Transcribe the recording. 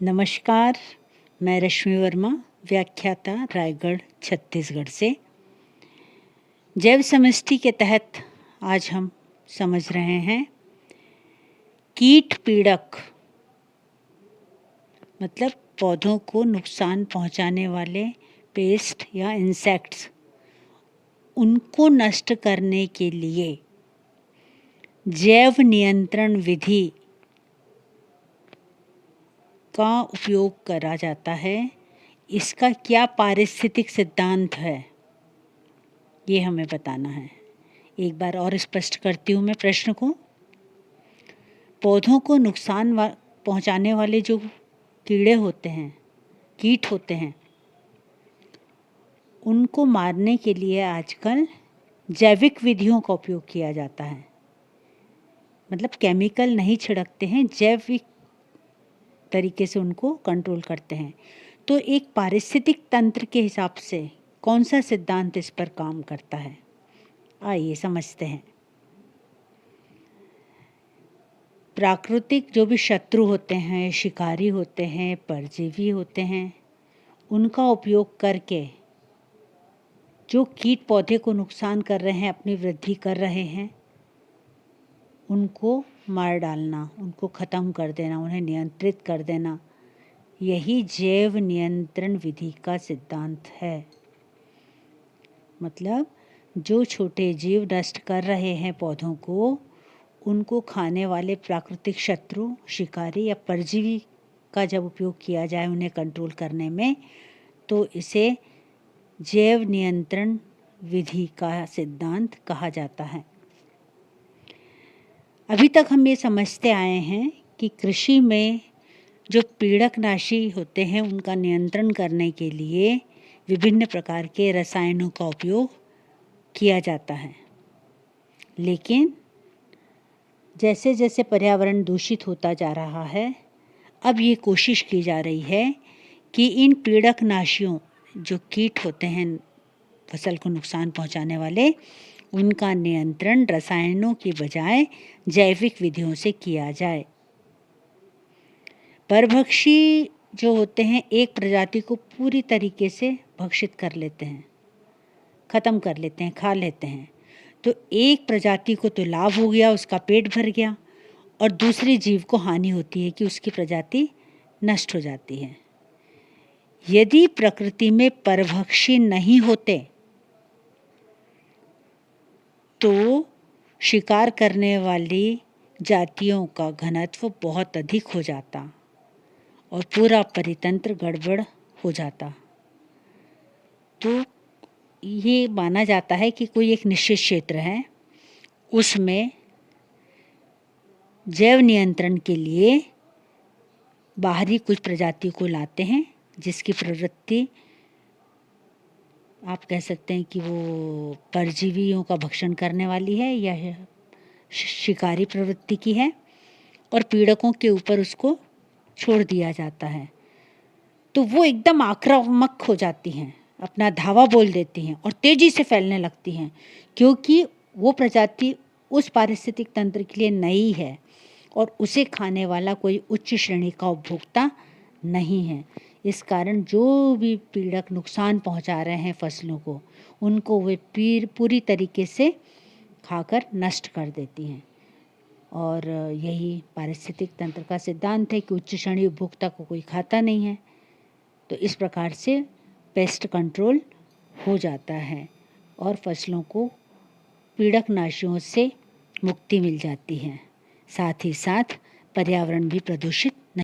नमस्कार, मैं रश्मि वर्मा, व्याख्याता, रायगढ़, छत्तीसगढ़ से। जैव समष्टि के तहत आज हम समझ रहे हैं कीट पीड़क, मतलब पौधों को नुकसान पहुंचाने वाले पेस्ट या इंसेक्ट्स, उनको नष्ट करने के लिए जैव नियंत्रण विधि का उपयोग करा जाता है। इसका क्या पारिस्थितिक सिद्धांत है, ये हमें बताना है। एक बार और स्पष्ट करती हूँ मैं प्रश्न को। पौधों को नुकसान पहुँचाने वाले जो कीड़े होते हैं, कीट होते हैं, उनको मारने के लिए आजकल जैविक विधियों का उपयोग किया जाता है। मतलब केमिकल नहीं छिड़कते हैं, जैविक तरीके से उनको कंट्रोल करते हैं। तो एक पारिस्थितिक तंत्र के हिसाब से कौन सा सिद्धांत इस पर काम करता है, आइए समझते हैं। प्राकृतिक जो भी शत्रु होते हैं, शिकारी होते हैं, परजीवी होते हैं, उनका उपयोग करके जो कीट पौधे को नुकसान कर रहे हैं, अपनी वृद्धि कर रहे हैं, उनको मार डालना, उनको ख़त्म कर देना, उन्हें नियंत्रित कर देना, यही जैव नियंत्रण विधि का सिद्धांत है। मतलब जो छोटे जीव नष्ट कर रहे हैं पौधों को, उनको खाने वाले प्राकृतिक शत्रु, शिकारी या परजीवी का जब उपयोग किया जाए उन्हें कंट्रोल करने में, तो इसे जैव नियंत्रण विधि का सिद्धांत कहा जाता है। अभी तक हम ये समझते आए हैं कि कृषि में जो पीड़कनाशी होते हैं उनका नियंत्रण करने के लिए विभिन्न प्रकार के रसायनों का उपयोग किया जाता है। लेकिन जैसे जैसे पर्यावरण दूषित होता जा रहा है, अब ये कोशिश की जा रही है कि इन पीड़कनाशियों, जो कीट होते हैं फसल को नुकसान पहुंचाने वाले, उनका नियंत्रण रसायनों की बजाय जैविक विधियों से किया जाए। परभक्षी जो होते हैं एक प्रजाति को पूरी तरीके से भक्षित कर लेते हैं, ख़त्म कर लेते हैं, खा लेते हैं। तो एक प्रजाति को तो लाभ हो गया, उसका पेट भर गया, और दूसरे जीव को हानि होती है कि उसकी प्रजाति नष्ट हो जाती है। यदि प्रकृति में परभक्षी नहीं होते तो शिकार करने वाली जातियों का घनत्व बहुत अधिक हो जाता और पूरा परितंत्र गड़बड़ हो जाता। तो ये माना जाता है कि कोई एक निश्चित क्षेत्र है, उसमें जैव नियंत्रण के लिए बाहरी कुछ प्रजाति को लाते हैं, जिसकी प्रवृत्ति आप कह सकते हैं कि वो परजीवियों का भक्षण करने वाली है या शिकारी प्रवृत्ति की है, और पीड़कों के ऊपर उसको छोड़ दिया जाता है। तो वो एकदम आक्रामक हो जाती हैं, अपना धावा बोल देती हैं और तेज़ी से फैलने लगती हैं, क्योंकि वो प्रजाति उस पारिस्थितिक तंत्र के लिए नई है और उसे खाने वाला कोई उच्च श्रेणी का उपभोक्ता नहीं है। इस कारण जो भी पीड़क नुकसान पहुंचा रहे हैं फसलों को, उनको वे पूरी तरीके से खाकर नष्ट कर देती हैं। और यही पारिस्थितिक तंत्र का सिद्धांत है कि उच्च श्रेणी उपभोक्ता को कोई खाता नहीं है। तो इस प्रकार से पेस्ट कंट्रोल हो जाता है और फसलों को पीड़कनाशियों से मुक्ति मिल जाती है। साथ ही साथ पर्यावरण भी प्रदूषित